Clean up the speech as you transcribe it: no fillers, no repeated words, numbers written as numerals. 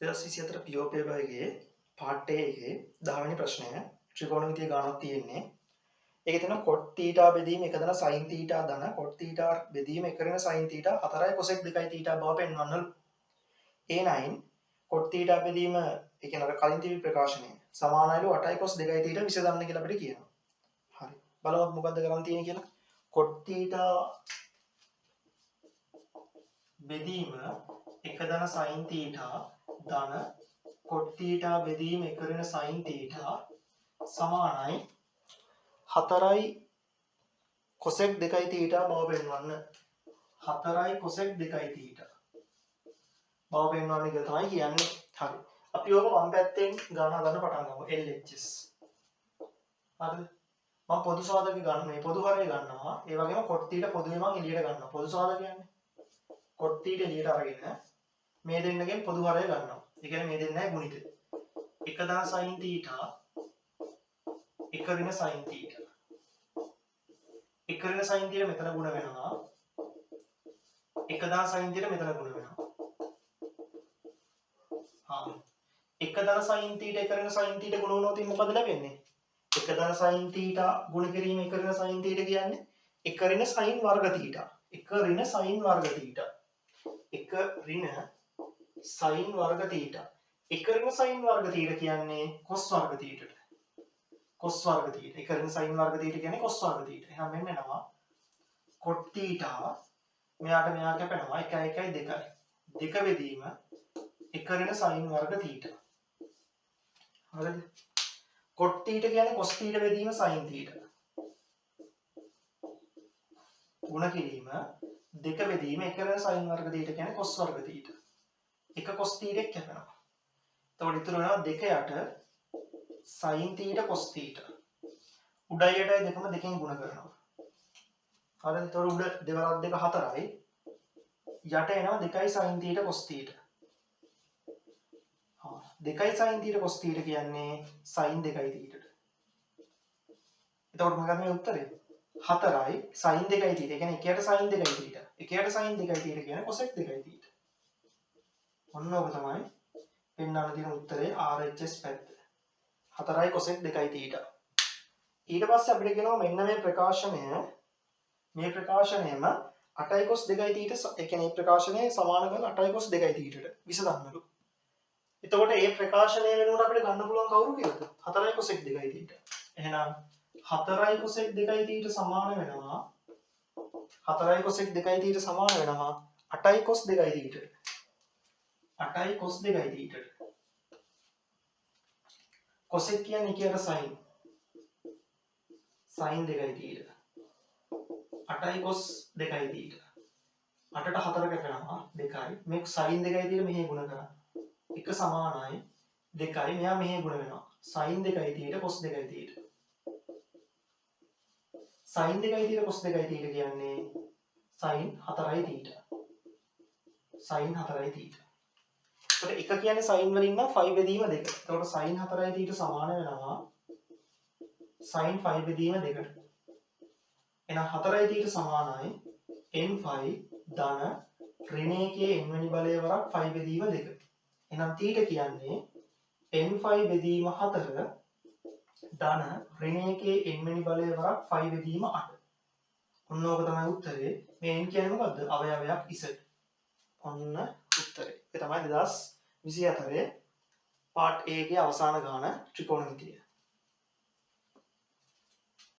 2024 PO paper එකේ part A එකේ 10 වෙනි ප්‍රශ්නය ත්‍රිකෝණමිතිය ගානක් තියෙන්නේ. ඒකේ තියෙන cot theta බෙදීම 1 දන sin theta ධන cot theta බෙදීම 1 වෙන sin theta 4යි cosec 2යි theta බව පෙන්වන්නලු. A9 cot theta බෙදීම ඒ කියන්නේ අර කලින් තිබි ප්‍රකාශනය සමානයිලු 8යි cos 2යි theta විසඳන්න කියලා අපිට කියනවා. හරි. බලමු මොකද්ද කරන්න තියෙන්නේ කියලා. cot theta බෙදීම 1 දන sin theta ධන cot theta බෙදීම 1 වෙන sin theta සමානයි 4යි cosec 2යි theta බව පෙන්වන්න. 4යි cosec 2යි theta බව පෙන්වන්න කියලා තමයි කියන්නේ. හරි. අපි ඕක වම් පැත්තෙන් ගණන හදන්න පටන් ගමු. LHS. හරිද? මම පොදු සාධක ගන්න මේ පොදු හරය ගන්නවා. ඒ වගේම cot theta පොදුවේ මම එළියට ගන්නවා. පොදු සාධක කියන්නේ cot theta එළියට අරගෙන මේ දෙන්නගෙන් පොදු හරය ගන්නවා. ඒ කියන්නේ මේ දෙන්නයි ගුණිත. 1 දන sin theta 1 වෙන sin theta 1 වෙන sin theta මෙතන ගුණ වෙනවා. 1 දන sin theta මෙතන ගුණ වෙනවා. හා 1 දන sin theta 1 වෙන sin theta ගුණ වුණොත් මොකද ලැබෙන්නේ? 1 දන sin theta ගුණ කිරීම 1 වෙන sin theta කියන්නේ 1 ඍණ sin වර්ග theta. 1 ඍණ sin වර්ග theta. 1 ඍණ sin වර්ග theta. 1 ඍණ sin වර්ග theta කියන්නේ cos වර්ග theta. cos වර්ග theta. 1 ඍණ sin වර්ග theta කියන්නේ cos වර්ග theta. එහෙනම් මෙන්න එනවා cot theta මෙයාට කැපෙනවා 1 1 2. 2 බෙදීම 1 ඍණ sin වර්ග theta. හරිද? cot theta කියන්නේ cos theta බෙදීම sin theta. ගුණ කිරීම 2 බෙදීම 1 ඍණ sin වර්ග theta කියන්නේ cos වර්ග theta. 1 cos theta එක කැපෙනවා. එතකොට ඉතුරු වෙනවා 2 යට sin theta cos theta. උඩයි යටයි දෙකම දෙකෙන් ගුණ කරනවා. හරිද? එතකොට උඩ 2 වරක් 2 4යි. යට එනවා 2යි sin theta cos theta. 2යි sin theta cos theta කියන්නේ sin 2යි theta. එතකොට මොකක්ද මේ උත්තරේ? 4යි sin 2යි theta. ඒ කියන්නේ 1යට sin 2යි theta. 1යට sin 2යි theta කියන්නේ cosec 2යි theta. ඔන්න ඔක තමයි පෙන්වන්න තියෙන උත්තරේ RHS පැත්ත. 4යි cosec 2යි theta. ඊට පස්සේ අපිට කියනවා මෙන්න මේ ප්‍රකාශනයම 8යි cos 2යි theta ඒ කියන්නේ මේ ප්‍රකාශනය සමාන කරලා 8යි cos 2යි theta ට විසඳන්නලු. එතකොට මේ ප්‍රකාශනය වෙනුවට අපිට ගන්න පුළුවන් කවුරු කියලාද? 4යි cosec 2යි theta. එහෙනම් 4යි cosec 2යි theta සමාන වෙනවා 4යි cosec 2යි theta සමාන වෙනවා 8යි cos 2යි theta. 8යි cos 2යි theta. cosec කියන්නේ 1ට sin 2යි theta. 8යි cos 2යි theta. 8ට 4 කැපෙනවා 2යි. මේ sin 2යි theta මෙහි ගුණ කරා. 1 සමානයි 2යි. මෙයා මෙහි ගුණ වෙනවා. sin 2යි theta cos 2යි theta. sin 2යි theta cos 2යි theta කියන්නේ sin 4යි theta. sin 4යි theta. එතකොට 1 කියන්නේ sin වලින් නම් 5 බෙදීම 2. එතකොට sin 4යි theta සමාන වෙනවා sin 5 බෙදීම 2ට. එහෙනම් 4යි theta සමානයි n5 ධන ඍණ 1 n වෙනි බලය වරක් 5 බෙදීම 2. එහෙනම් theta කියන්නේ n5 බෙදීම 4 ධන ඍණ 1 n වෙනි බලය වරක් 5 බෙදීම 8. ඔන්න ඕක තමයි උත්තරේ. මේ n කියන්නේ මොකද්ද? අවයවයක් z. ඔන්න උත්තරේ. ඒ තමයි 2024 part A එකේ අවසාන ගාන ත්‍රිකෝණමිතිය.